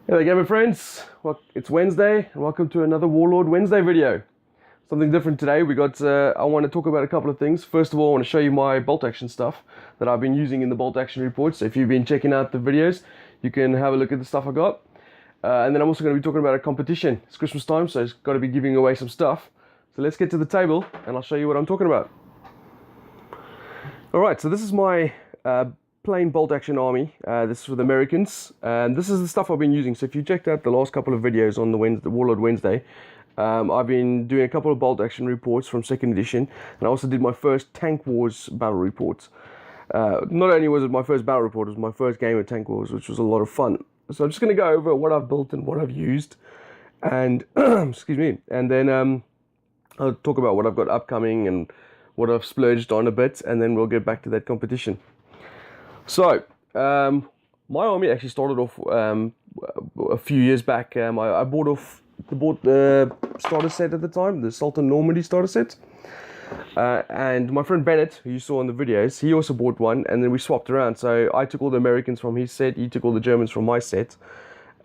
Hey there, gamer friends. Well, it's Wednesday, and welcome to another Warlord Wednesday video. Something different today. I want to talk about a couple of things. First of all, I want to show you my bolt action stuff that I've been using in the bolt action reports. So if you've been checking out the videos, you can have a look at the stuff I got. And then I'm also going to be talking about a competition. It's Christmas time, so it's got to be giving away some stuff. So let's get to the table, and I'll show you what I'm talking about. All right, so this is my plain bolt action army. This is for the Americans, and this is the stuff I've been using. So if you checked out the last couple of videos on the Warlord Wednesday, I've been doing a couple of bolt action reports from 2nd edition, and I also did my first Tank Wars battle reports. Not only was it my first battle report, it was my first game of Tank Wars, which was a lot of fun. So I'm just going to go over what I've built and what I've used, and excuse me, and then I'll talk about what I've got upcoming and what I've splurged on a bit, and then we'll get back to that competition. So, my army actually started off a few years back. I bought the starter set at the time, the Sultan Normandy starter set. And my friend Bennett, who you saw in the videos, he also bought one, and then we swapped around. So I took all the Americans from his set, he took all the Germans from my set.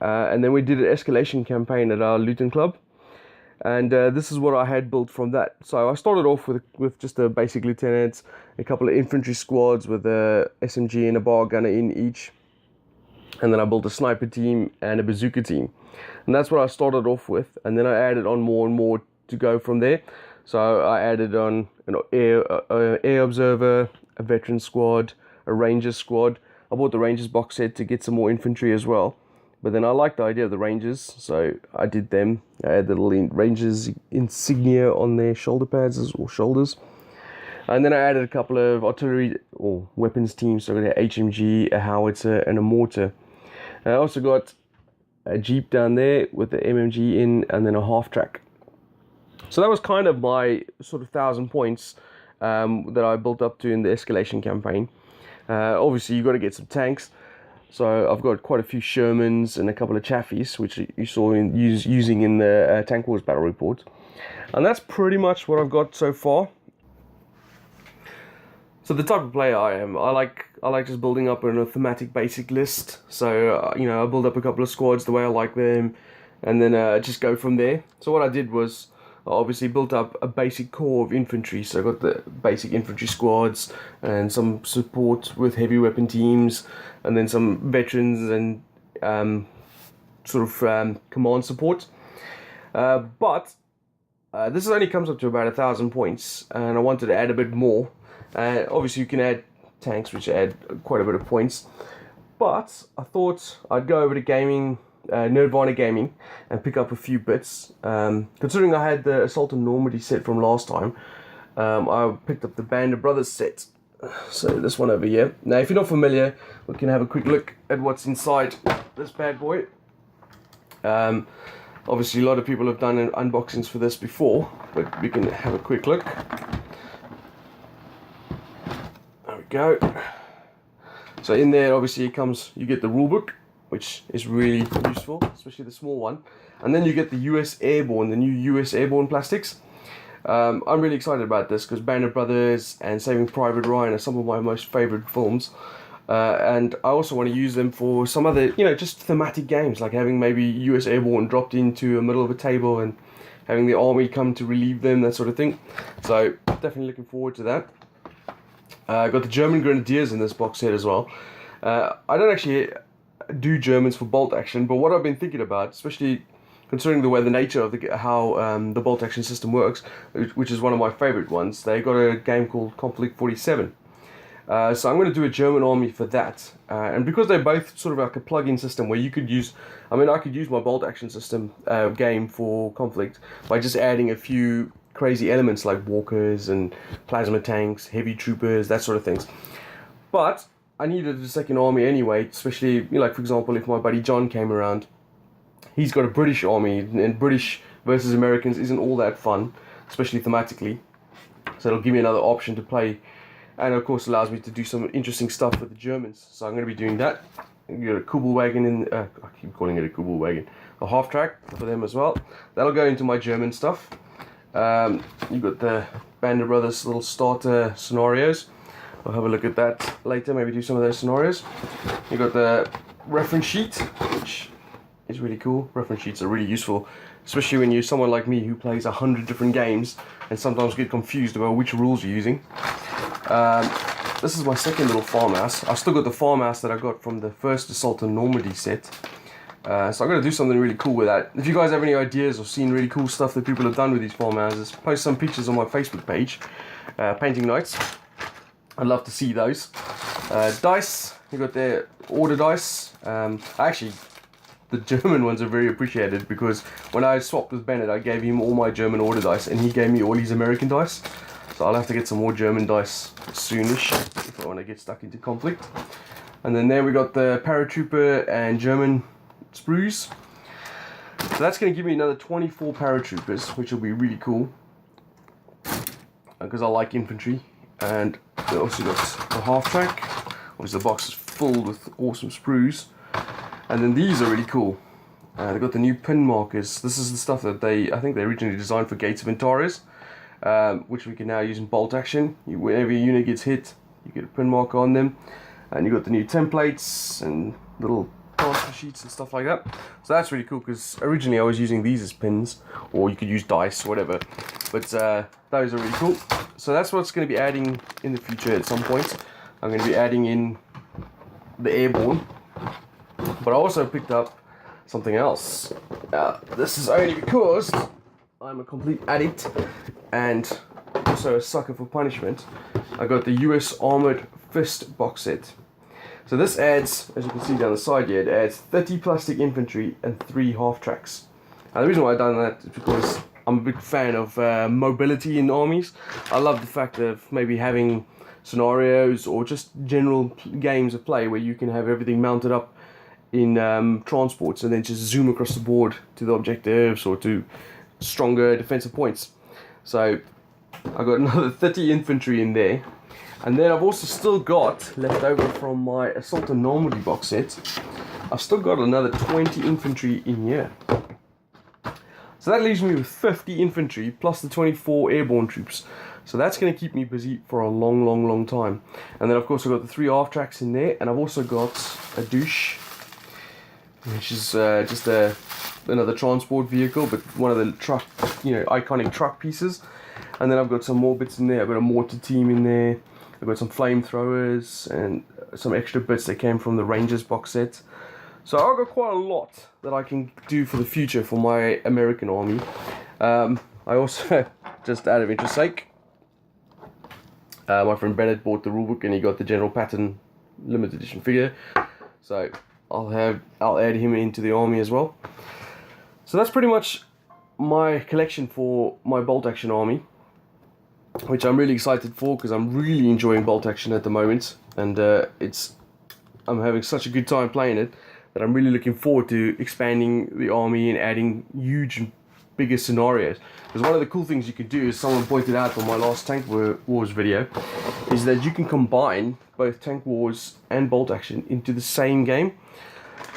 And then we did an escalation campaign at our Luton club. And this is what I had built from that. So I started off with just a basic lieutenant, a couple of infantry squads with a SMG and a bar gunner in each. And then I built a sniper team and a bazooka team. And that's what I started off with. And then I added on more and more to go from there. So I added on an air observer, a veteran squad, a rangers squad. I bought the rangers box set to get some more infantry as well. But then I liked the idea of the Rangers, so I did them. I had the little Rangers insignia on their shoulder pads or shoulders. And then I added a couple of artillery or weapons teams. So I got an HMG, a howitzer, and a mortar. I also got a Jeep down there with the MMG in, and then a half-track. So that was kind of my sort of 1,000 points that I built up to in the escalation campaign. Obviously, you've got to get some tanks. So I've got quite a few Shermans and a couple of Chaffies, which you saw using in the Tank Wars battle report. And that's pretty much what I've got so far. So the type of player I am, I like just building up a thematic basic list. So I build up a couple of squads the way I like them, and then just go from there. So what I did was I obviously built up a basic core of infantry. So I got the basic infantry squads and some support with heavy weapon teams, and then some veterans and command support. But this only comes up to about 1,000 points, and I wanted to add a bit more. Obviously you can add tanks, which add quite a bit of points. But I thought I'd go over to gaming, Nerdvanna Gaming, and pick up a few bits. Considering I had the Sultan Normandy set from last time, I picked up the Band of Brothers set. So this one over here. Now if you're not familiar, we can have a quick look at what's inside this bad boy. Obviously a lot of people have done unboxings for this before, but we can have a quick look. There we go. So in there obviously you get the rulebook, which is really useful, especially the small one. And then you get the U.S. Airborne, the new U.S. Airborne plastics. I'm really excited about this because Band of Brothers and Saving Private Ryan are some of my most favourite films. And I also want to use them for some other, just thematic games, like having maybe U.S. Airborne dropped into the middle of a table and having the army come to relieve them, that sort of thing. So definitely looking forward to that. I got the German Grenadiers in this box set as well. I don't actually do Germans for bolt action, but what I've been thinking about, especially considering the nature of how the bolt action system works, which is one of my favorite ones, they got a game called Conflict 47. So I'm going to do a German army for that, and because they're both sort of like a plug-in system where you could use, I could use my bolt action system game for Conflict by just adding a few crazy elements like walkers and plasma tanks, heavy troopers, that sort of things. But I needed a second army anyway, especially, like for example, if my buddy John came around. He's got a British army, and British versus Americans isn't all that fun, especially thematically. So it'll give me another option to play, and of course allows me to do some interesting stuff with the Germans. So I'm going to be doing that. You got a Kubelwagen in, I keep calling it a Kubelwagen, a half-track for them as well. That'll go into my German stuff. You've got the Band of Brothers little starter scenarios. I'll have a look at that later, maybe do some of those scenarios. You've got the reference sheet, which is really cool. Reference sheets are really useful, especially when you're someone like me who plays 100 different games and sometimes get confused about which rules you're using. This is my second little farmhouse. I still got the farmhouse that I got from the first Assault on Normandy set. So I'm going to do something really cool with that. If you guys have any ideas or seen really cool stuff that people have done with these farmhouses, post some pictures on my Facebook page, Painting Nights. I'd love to see those. Dice, you got the order dice. Actually, the German ones are very appreciated because when I swapped with Bennett, I gave him all my German order dice and he gave me all his American dice. So I'll have to get some more German dice soonish if I want to get stuck into conflict. And then there we got the paratrooper and German sprues. So that's going to give me another 24 paratroopers, which will be really cool because I like infantry. And they also got the half track. Obviously the box is full with awesome sprues. And then these are really cool. They've got the new pin markers. This is the stuff that I think they originally designed for Gates of Antares, which we can now use in Bolt Action. Whenever your unit gets hit, you get a pin marker on them. And you've got the new templates and little transfer sheets and stuff like that. So that's really cool because originally I was using these as pins, or you could use dice, whatever. But those are really cool. So that's what's going to be adding in the future at some point. I'm going to be adding in the airborne. But I also picked up something else. This is only because I'm a complete addict and also a sucker for punishment. I got the U.S. Armored Fist box set. So this adds, as you can see down the side here, it adds 30 plastic infantry and 3 half tracks. Now the reason why I've done that is because I'm a big fan of mobility in armies. I love the fact of maybe having scenarios or just general games of play where you can have everything mounted up in transports and then just zoom across the board to the objectives or to stronger defensive points. So I got another 30 infantry in there. And then I've also still got, left over from my Assault on Normandy box set, I've still got another 20 infantry in here. So that leaves me with 50 infantry plus the 24 airborne troops. So that's going to keep me busy for a long time. And then of course I've got the 3 half tracks in there, and I've also got a douche, which is just another transport vehicle, but one of the truck, iconic truck pieces. And then I've got some more bits in there. I've got a mortar team in there. I've got some flamethrowers and some extra bits that came from the Rangers box set. So I've got quite a lot that I can do for the future for my American army. I also, just out of interest sake, my friend Bennett bought the rulebook and he got the General Patton limited edition figure. So I'll add him into the army as well. So that's pretty much my collection for my Bolt Action army, which I'm really excited for because I'm really enjoying Bolt Action at the moment, and I'm having such a good time playing it that I'm really looking forward to expanding the army and adding huge and bigger scenarios. Because one of the cool things you can do, as someone pointed out on my last Tank Wars video, is that you can combine both Tank Wars and Bolt Action into the same game.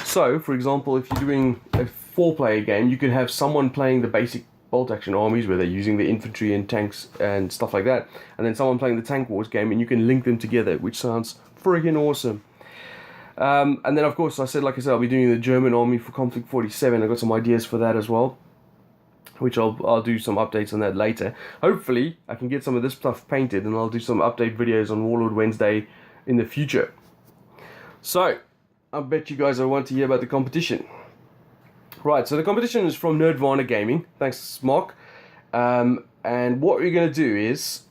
So, for example, if you're doing a 4-player game, you could have someone playing the basic Bolt Action armies where they're using the infantry and tanks and stuff like that, and then someone playing the Tank Wars game, and you can link them together, which sounds friggin' awesome. And then of course, like I said, I'll be doing the German army for Conflict 47. I've got some ideas for that as well, which I'll do some updates on that later. Hopefully I can get some of this stuff painted, and I'll do some update videos on Warlord Wednesday in the future. So I bet you guys want to hear about the competition. Right, so the competition is from Nerdvanna Gaming. Thanks, Mark. And what we're going to do is,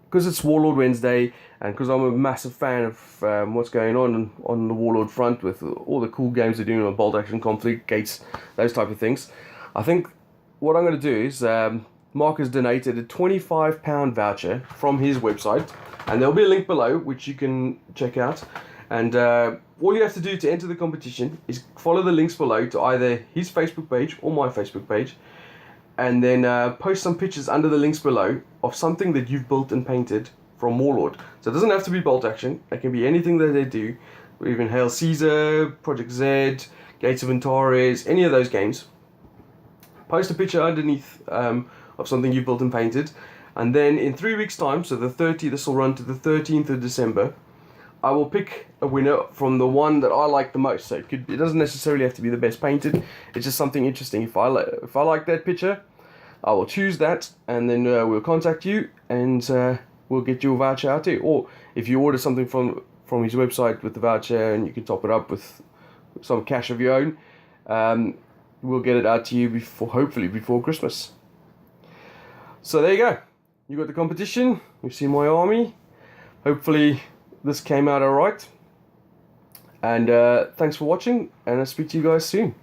because it's Warlord Wednesday, and because I'm a massive fan of what's going on the Warlord front with all the cool games they're doing on Bolt Action, Conflict, Gates, those type of things, I think what I'm going to do is, Mark has donated a £25 voucher from his website, and there'll be a link below which you can check out. And all you have to do to enter the competition is follow the links below to either his Facebook page or my Facebook page, and then post some pictures under the links below of something that you've built and painted from Warlord. So it doesn't have to be Bolt Action, it can be anything that they do, even Hail Caesar, Project Z, Gates of Antares, any of those games. Post a picture underneath of something you've built and painted, and then in 3 weeks time, so this will run to the 13th of December, I will pick a winner from the one that I like the most. So it doesn't necessarily have to be the best painted. It's just something interesting. If I like that picture, I will choose that, and then we'll contact you, and we'll get you a voucher out too. Or if you order something from his website with the voucher, and you can top it up with some cash of your own, we'll get it out to you hopefully before Christmas. So there you go. You got the competition. You see my army. Hopefully this came out alright. And thanks for watching, and I'll speak to you guys soon.